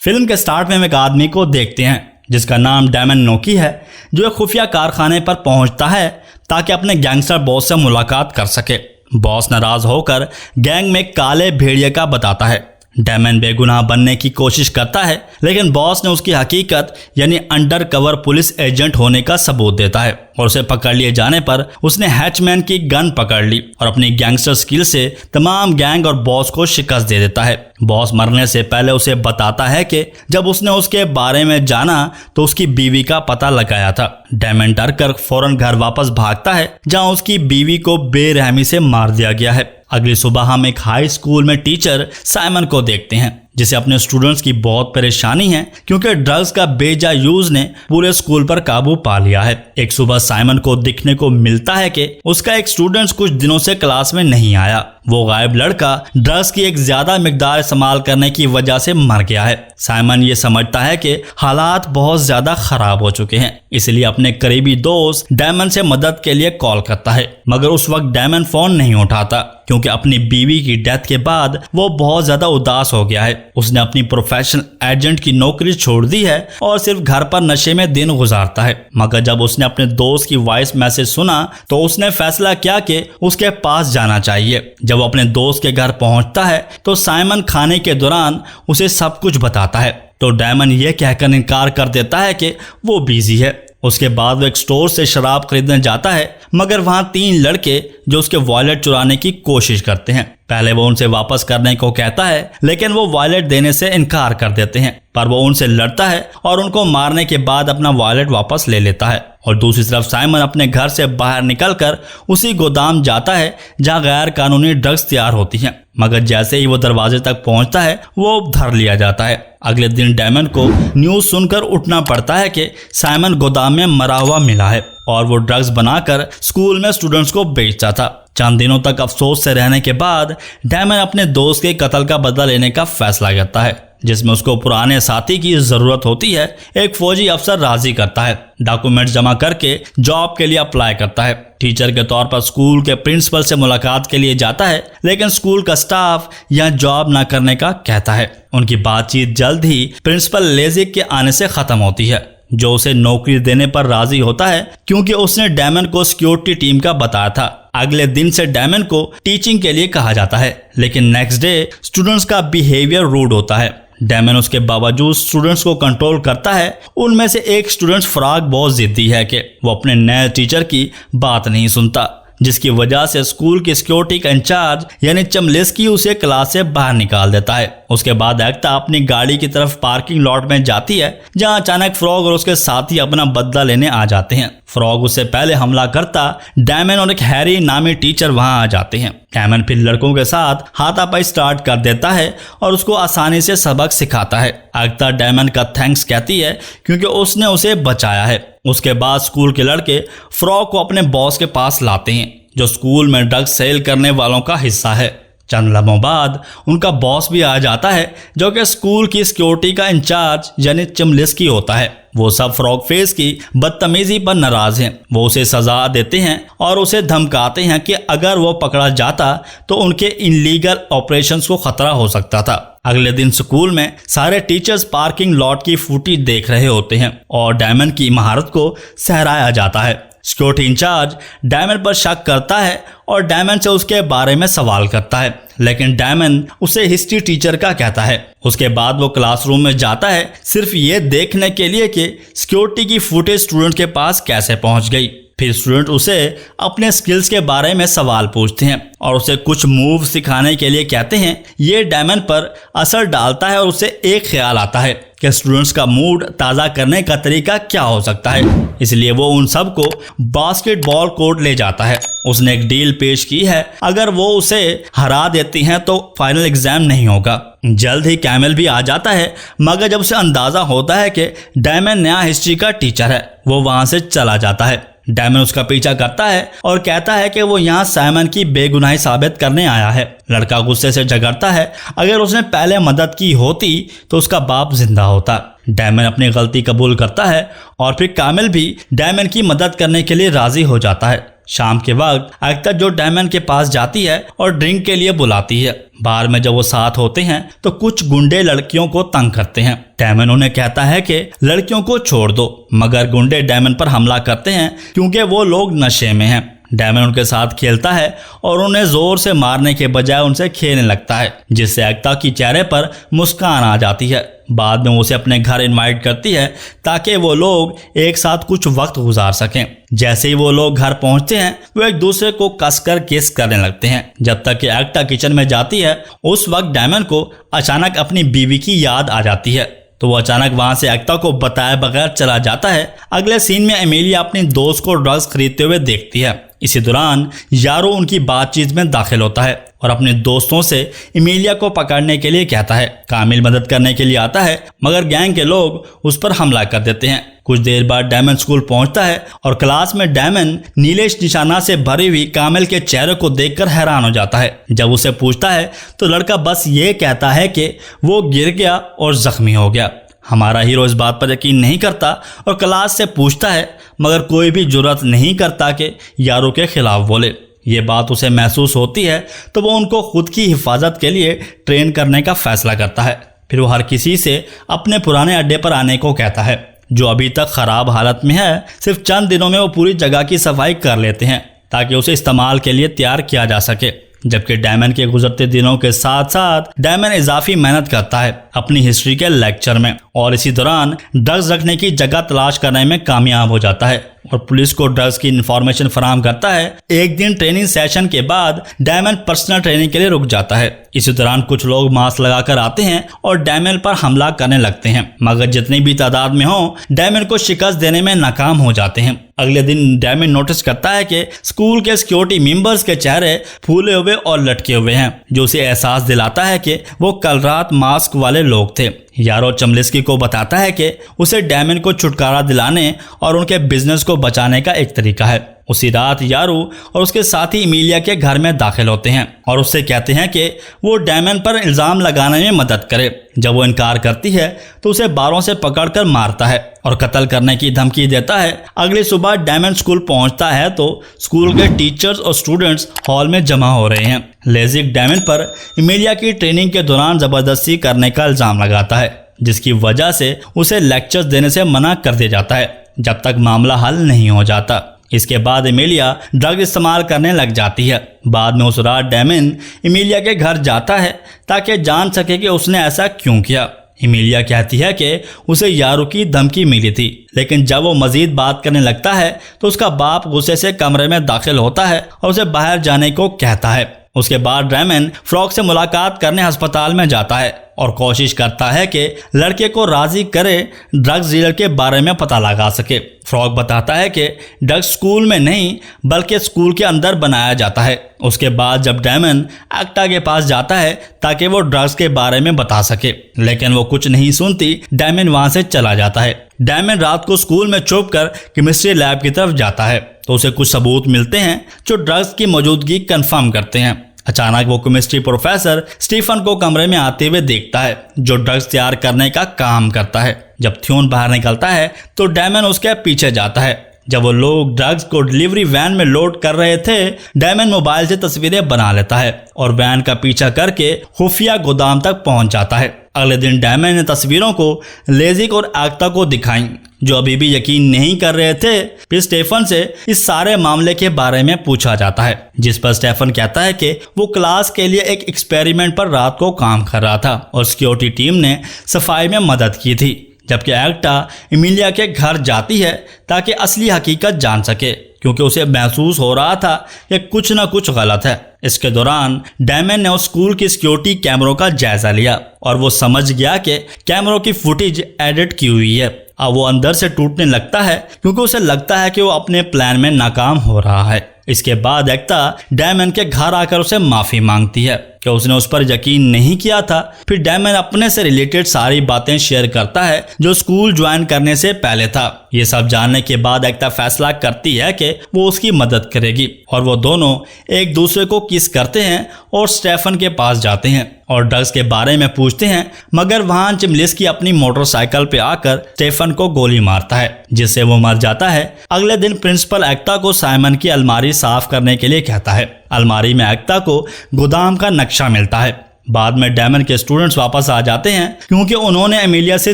Film के start में हम एक आदमी को देखते हैं जिसका नाम डेमन नोकी है, जो एक खुफिया कारखाने पर पहुंचता है ताकि अपने गैंगस्टर बॉस से मुलाकात कर सके। बॉस नाराज होकर गैंग में काले भेड़िए का बताता है। डेमन बेगुनाह बनने की कोशिश करता है, लेकिन बॉस ने उसकी हकीकत यानी अंडर कवर पुलिस एजेंट होने का सबूत देता है और उसे पकड़ लिए जाने पर उसने हैचमैन की गन पकड़ ली और अपनी गैंगस्टर स्किल से तमाम गैंग और बॉस को शिकस्त दे देता है। बॉस मरने से पहले उसे बताता है कि जब उसने उसके बारे में जाना तो उसकी बीवी का पता लगाया था। डेमन डर कर फौरन घर वापस भागता है जहां उसकी बीवी को बेरहमी से मार दिया गया है। अगली सुबह हम एक हाई स्कूल में टीचर साइमन को देखते हैं जिसे अपने स्टूडेंट्स की बहुत परेशानी है क्योंकि ड्रग्स का बेजा यूज ने पूरे स्कूल पर काबू पा लिया है। एक सुबह साइमन को दिखने को मिलता है कि उसका एक स्टूडेंट कुछ दिनों से क्लास में नहीं आया। वो गायब लड़का ड्रग्स की एक ज्यादा मिकदार इस्तेमाल करने की वजह से मर गया है। साइमन ये समझता है कि हालात बहुत ज्यादा खराब हो चुके हैं, इसलिए अपने करीबी दोस्त डेमन से मदद के लिए कॉल करता है, मगर उस वक्त डेमन फोन नहीं उठाता क्योंकि अपनी बीवी की डेथ के बाद वो बहुत ज्यादा उदास हो गया है। उसने अपनी प्रोफेशनल एजेंट की नौकरी छोड़ दी है और सिर्फ घर पर नशे में दिन गुजारता है। मगर जब उसने अपने दोस्त की वॉइस मैसेज सुना तो उसने फैसला किया कि उसके पास जाना चाहिए। जब वो अपने दोस्त के घर पहुंचता है तो साइमन खाने के दौरान उसे सब कुछ बताता है, तो डेमन यह कहकर इनकार कर देता है कि वो बिजी है। उसके बाद वो एक स्टोर से शराब खरीदने जाता है, मगर वहां 3 लड़के जो उसके वॉलेट चुराने की कोशिश करते हैं। पहले वो उनसे वापस करने को कहता है, लेकिन वो वॉलेट देने से इनकार कर देते हैं, पर वो उनसे लड़ता है और उनको मारने के बाद अपना वॉलेट वापस ले लेता है। और दूसरी तरफ साइमन अपने घर से बाहर निकलकर उसी गोदाम जाता है जहां गैर कानूनी ड्रग्स तैयार होती हैं, मगर जैसे ही वो दरवाजे तक पहुंचता है वो धर लिया जाता है। अगले दिन डेमन को न्यूज सुनकर उठना पड़ता है कि साइमन गोदाम में मरा हुआ मिला है और वो ड्रग्स बनाकर स्कूल में स्टूडेंट्स को बेचता था। चंद दिनों तक अफसोस से रहने के बाद डेमन अपने दोस्त के कत्ल का बदला लेने का फैसला करता है, जिसमें उसको पुराने साथी की जरूरत होती है। एक फौजी अफसर राजी करता है, डॉक्यूमेंट जमा करके जॉब के लिए अप्लाई करता है। टीचर के तौर पर स्कूल के प्रिंसिपल से मुलाकात के लिए जाता है, लेकिन स्कूल का स्टाफ यह जॉब न करने का कहता है। उनकी बातचीत जल्द ही प्रिंसिपल लेजिक के आने से खत्म होती है, जो उसे नौकरी देने पर राजी होता है क्योंकि उसने डेमन को सिक्योरिटी टीम का बताया था। अगले दिन से डेमन को टीचिंग के लिए कहा जाता है, लेकिन नेक्स्ट डे स्टूडेंट्स का बिहेवियर रूड होता है। डेमन उसके बावजूद स्टूडेंट्स को कंट्रोल करता है। उनमें से एक स्टूडेंट फ्रॉग बहुत जिद्दी है कि वो अपने नए टीचर की बात नहीं सुनता, जिसकी वजह से स्कूल की सिक्योरिटी का इंचार्ज यानी चमलेस्की उसे क्लास से बाहर निकाल देता है। उसके बाद एकता अपनी गाड़ी की तरफ पार्किंग लॉट में जाती है जहां अचानक फ्रॉग और उसके साथी अपना बदला लेने आ जाते हैं। फ्रॉग उससे पहले हमला करता डेमन और एक हैरी नामी टीचर वहां आ जाते हैं। डेमन फिर लड़कों के साथ हाथापाई स्टार्ट कर देता है और उसको आसानी से सबक सिखाता है। एकता डेमन का थैंक्स कहती है क्योंकि उसने उसे बचाया है। उसके बाद स्कूल के लड़के फ्रॉग को अपने बॉस के पास लाते हैं, जो स्कूल में ड्रग्स सेल करने वालों का हिस्सा है। चंद लम्हों बाद उनका बॉस भी आ जाता है, जो कि स्कूल की सिक्योरिटी का इंचार्ज यानी चमलेस्की होता है। वो सब फ्रॉग फेस की बदतमीजी पर नाराज हैं। वो उसे सजा देते हैं और उसे धमकाते हैं कि अगर वो पकड़ा जाता तो उनके इनलीगल ऑपरेशंस को खतरा हो सकता था। अगले दिन स्कूल में सारे टीचर्स पार्किंग लॉट की फुटेज देख रहे होते हैं और डेमन की महारत को सहराया जाता है। सिक्योरिटी इंचार्ज डेमन पर शक करता है और डेमन से उसके बारे में सवाल करता है, लेकिन डेमन उसे हिस्ट्री टीचर का कहता है। उसके बाद वो क्लासरूम में जाता है सिर्फ ये देखने के लिए कि सिक्योरिटी की फुटेज स्टूडेंट के पास कैसे पहुंच गई। फिर स्टूडेंट उसे अपने स्किल्स के बारे में सवाल पूछते हैं और उसे कुछ मूव सिखाने के लिए कहते हैं। ये डेमन पर असर डालता है और उसे एक ख्याल आता है कि स्टूडेंट्स का मूड ताज़ा करने का तरीका क्या हो सकता है, इसलिए वो उन सबको बास्केटबॉल कोर्ट ले जाता है। उसने एक डील पेश की है, अगर वो उसे हरा देती हैं तो फाइनल एग्जाम नहीं होगा। जल्द ही कैमल भी आ जाता है, मगर जब उसे अंदाजा होता है कि डेमन नया हिस्ट्री का टीचर है, वो वहां से चला जाता है। डेमन उसका पीछा करता है और कहता है कि वो यहाँ साइमन की बेगुनाही साबित करने आया है। लड़का गुस्से से झगड़ता है, अगर उसने पहले मदद की होती तो उसका बाप जिंदा होता। डेमन अपनी गलती कबूल करता है और फिर कामिल भी डेमन की मदद करने के लिए राजी हो जाता है। शाम के वक्त एकता जो डायमंड के पास जाती है और ड्रिंक के लिए बुलाती है। बार में जब वो साथ होते हैं तो कुछ गुंडे लड़कियों को तंग करते हैं। डायमंड उन्हें कहता है कि लड़कियों को छोड़ दो, मगर गुंडे डायमंड पर हमला करते हैं क्योंकि वो लोग नशे में हैं। डायमंड उनके साथ खेलता है और उन्हें जोर से मारने के बजाय उनसे खेलने लगता है, जिससे एकता की चेहरे पर मुस्कान आ जाती है। बाद में उसे अपने घर इनवाइट करती है ताकि वो लोग एक साथ कुछ वक्त गुजार सकें। जैसे ही वो लोग घर पहुंचते हैं वो एक दूसरे को कसकर किस करने लगते हैं। जब तक कि एकता किचन में जाती है उस वक्त डायमंड को अचानक अपनी बीवी की याद आ जाती है, तो वो अचानक वहां से एकता को बताए बगैर चला जाता है। अगले सीन में एमिलिया अपनी दोस्त को ड्रग्स खरीदते हुए देखती है। इसी दौरान यारो उनकी बातचीत में दाखिल होता है और अपने दोस्तों से एमिलिया को पकड़ने के लिए कहता है। कामिल मदद करने के लिए आता है, मगर गैंग के लोग उस पर हमला कर देते हैं। कुछ देर बाद डायमंड स्कूल पहुंचता है और क्लास में डायमंड नीलेश निशाना से भरी हुई कामिल के चेहरे को देखकर हैरान हो जाता है। जब उसे पूछता है तो लड़का बस ये कहता है कि वो गिर गया और जख्मी हो गया। हमारा हीरो इस बात पर यकीन नहीं करता और क्लास से पूछता है, मगर कोई भी जुर्रत नहीं करता कि यारो के खिलाफ बोले। ये बात उसे महसूस होती है तो वो उनको खुद की हिफाजत के लिए ट्रेन करने का फैसला करता है। फिर वो हर किसी से अपने पुराने अड्डे पर आने को कहता है जो अभी तक खराब हालत में है। सिर्फ चंद दिनों में वो पूरी जगह की सफाई कर लेते हैं ताकि उसे इस्तेमाल के लिए तैयार किया जा सके। जबकि डायमंड के गुजरते दिनों के साथ साथ डायमंड इजाफी मेहनत करता है अपनी हिस्ट्री के लेक्चर में और इसी दौरान ड्रग्स रखने की जगह तलाश करने में कामयाब हो जाता है और पुलिस को ड्रग्स की इंफॉर्मेशन फराहम करता है। एक दिन ट्रेनिंग सेशन के बाद डायमंड पर्सनल ट्रेनिंग के लिए रुक जाता है। इसी दौरान कुछ लोग मास्क लगाकर आते हैं और डायमंड पर हमला करने लगते हैं, मगर जितनी भी तादाद में हो डायमंड को शिकस्त देने में नाकाम हो जाते हैं। अगले दिन डायमंड नोटिस करता है कि स्कूल के सिक्योरिटी मेंबर्स के चेहरे फूले हुए और लटके हुए हैं, जो उसे एहसास दिलाता है कि वो कल रात मास्क वाले लोग थे। यारो चमलिस्की को बताता है कि उसे डायमंड को छुटकारा दिलाने और उनके बिजनेस को बचाने का एक तरीका है। उसी रात यारो और उसके साथी एमिलिया के घर में दाखिल होते हैं और उससे कहते हैं कि वो डायमंड पर इल्ज़ाम लगाने में मदद करे। जब वो इनकार करती है तो उसे बारों से पकड़कर मारता है और कत्ल करने की धमकी देता है। अगली सुबह डायमंड स्कूल पहुंचता है तो स्कूल के टीचर्स और स्टूडेंट्स हॉल में जमा हो रहे हैं। लेजिक डायमंड पर एमिलिया की ट्रेनिंग के दौरान जबरदस्ती करने का इल्ज़ाम लगाता है, जिसकी वजह से उसे लेक्चर्स देने से मना कर दिया जाता है जब तक मामला हल नहीं हो जाता। इसके बाद एमिलिया ड्रग इस्तेमाल करने लग जाती है। बाद में उस रात डायमंड एमिलिया के घर जाता है ताकि जान सके कि उसने ऐसा क्यों किया। एमिलिया कहती है कि उसे यारो की धमकी मिली थी, लेकिन जब वो मजीद बात करने लगता है तो उसका बाप गुस्से से कमरे में दाखिल होता है और उसे बाहर जाने को कहता है। उसके बाद डायमंड फ्रॉग से मुलाकात करने अस्पताल में जाता है और कोशिश करता है कि लड़के को राजी करे ड्रग्स डीलर के बारे में पता लगा सके। फ्रॉग बताता है कि ड्रग्स स्कूल में नहीं बल्कि स्कूल के अंदर बनाया जाता है। उसके बाद जब डायमंड एकता के पास जाता है ताकि वो ड्रग्स के बारे में बता सके, लेकिन वो कुछ नहीं सुनती। डायमंड वहां से चला जाता है। डायमंड रात को स्कूल में छुप कर केमिस्ट्री लैब की तरफ जाता है तो उसे कुछ सबूत मिलते हैं जो ड्रग्स की मौजूदगी कंफर्म करते हैं। अचानक वो केमिस्ट्री प्रोफेसर स्टीफन को कमरे में आते हुए देखता है, जो ड्रग्स तैयार करने का काम करता है। जब थ्योन बाहर निकलता है तो डायमंड उसके पीछे जाता है। जब वो लोग ड्रग्स को डिलीवरी वैन में लोड कर रहे थे, डायमंड मोबाइल से तस्वीरें बना लेता है और वैन का पीछा करके खुफिया गोदाम तक पहुंच जाता है। अगले दिन डायमंड ने तस्वीरों को लेजिक और एकता को दिखाई, जो अभी भी यकीन नहीं कर रहे थे। फिर स्टेफन से इस सारे मामले के बारे में पूछा जाता है, जिस पर स्टेफन कहता है कि वो क्लास के लिए एक एक्सपेरिमेंट पर रात को काम कर रहा था और सिक्योरिटी टीम ने सफाई में मदद की थी। जबकि एकता एमिलिया के घर जाती है ताकि असली हकीकत जान सके, क्योंकि उसे महसूस हो रहा था कि कुछ न कुछ गलत है। इसके दौरान डायमंड ने उस स्कूल की सिक्योरिटी कैमरों का जायजा लिया और वो समझ गया कि कैमरों की फुटेज एडिट की हुई है। अब वो अंदर से टूटने लगता है क्योंकि उसे लगता है कि वो अपने प्लान में नाकाम हो रहा है। इसके बाद एकता डायमंड के घर आकर उसे माफी मांगती है कि उसने उस पर यकीन नहीं किया था। फिर डैमन अपने से रिलेटेड सारी बातें शेयर करता है जो स्कूल ज्वाइन करने से पहले था। ये सब जानने के बाद एकता फैसला करती है कि वो उसकी मदद करेगी और वो दोनों एक दूसरे को किस करते हैं और स्टेफन के पास जाते हैं और ड्रग्स के बारे में पूछते हैं, मगर वहां चिमलिस्की अपनी मोटरसाइकिल पे आकर स्टेफन को गोली मारता है जिससे वो मर जाता है। अगले दिन प्रिंसिपल एकता को साइमन की अलमारी साफ करने के लिए कहता है। अलमारी में एकता को गोदाम का नक्शा मिलता है। बाद में डैमन के स्टूडेंट्स वापस आ जाते हैं क्योंकि उन्होंने एमिलिया से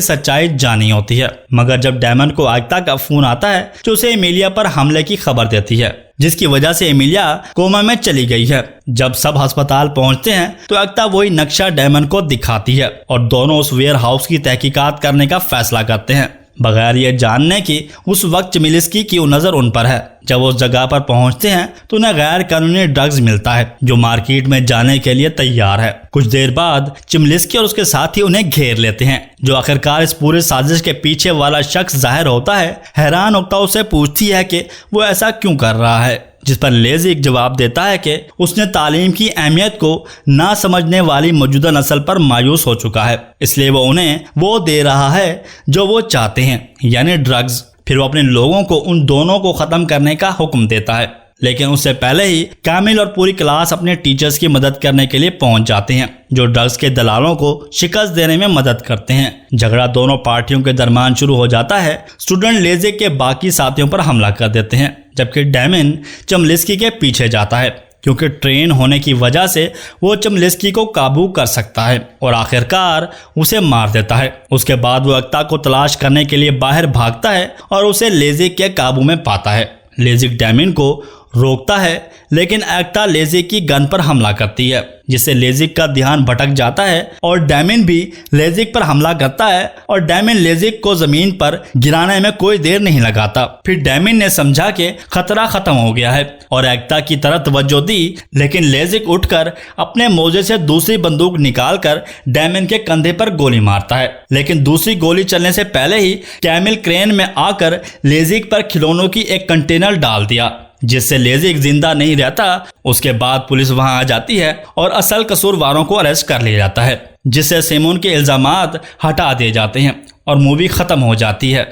सच्चाई जानी होती है, मगर जब डैमन को एकता का फोन आता है तो उसे एमिलिया पर हमले की खबर देती है जिसकी वजह से एमिलिया कोमा में चली गई है। जब सब अस्पताल पहुंचते हैं तो एकता वही नक्शा डैमन को दिखाती है और दोनों उस वेयर हाउस की तहकीकात करने का फैसला करते हैं बगैर ये जानने की उस वक्त चिमिलिस्की की नजर उन पर है। जब उस जगह पर पहुंचते हैं तो उन्हें गैर कानूनी ड्रग्स मिलता है जो मार्केट में जाने के लिए तैयार है। कुछ देर बाद चिमिलिस्की और उसके साथी उन्हें घेर लेते हैं जो आखिरकार इस पूरे साजिश के पीछे वाला शख्स जाहिर होता है। हैरान होता उससे पूछती है कि वो ऐसा क्यों कर रहा है, जिस पर लेज़िक जवाब देता है कि उसने तालीम की अहमियत को ना समझने वाली मौजूदा नस्ल पर मायूस हो चुका है, इसलिए वो उन्हें वो दे रहा है जो वो चाहते हैं, यानी ड्रग्स। फिर वो अपने लोगों को उन दोनों को ख़त्म करने का हुक्म देता है, लेकिन उससे पहले ही कामिल और पूरी क्लास अपने टीचर्स की मदद करने के लिए पहुंच जाते हैं जो ड्रग्स के दलालों को शिकस्त देने में मदद करते हैं। झगड़ा दोनों पार्टियों के दरमियान शुरू हो जाता है। स्टूडेंट लेज़िक के बाकी साथियों पर हमला कर देते हैं जबकि डैमन चिमलिस्की के पीछे जाता है क्योंकि ट्रेन होने की वजह से वो चिमलिस्की को काबू कर सकता है और आखिरकार उसे मार देता है। उसके बाद वो एकता को तलाश करने के लिए बाहर भागता है और उसे लेज़िक के काबू में पाता है। लेज़िक डैमन को रोकता है लेकिन एकता लेज़िक की गन पर हमला करती है जिससे लेज़िक का ध्यान भटक जाता है और डैमन भी लेज़िक पर हमला करता है और डैमन लेज़िक को जमीन पर गिराने में कोई देर नहीं लगाता। फिर डैमन ने समझा कि खतरा खत्म हो गया है और एकता की तरफ तवज्जो दी, लेकिन लेज़िक उठकर अपने मोजे से दूसरी बंदूक निकालकर डैमन के कंधे पर गोली मारता है, लेकिन दूसरी गोली चलने से पहले ही कैमिल क्रेन में आकर लेज़िक पर खिलौनों की एक कंटेनर डाल दिया जिससे लेज़िक जिंदा नहीं रहता। उसके बाद पुलिस वहां आ जाती है और असल कसूरवारों को अरेस्ट कर लिया जाता है जिससे सिमोन के इल्जामात हटा दिए जाते हैं और मूवी खत्म हो जाती है।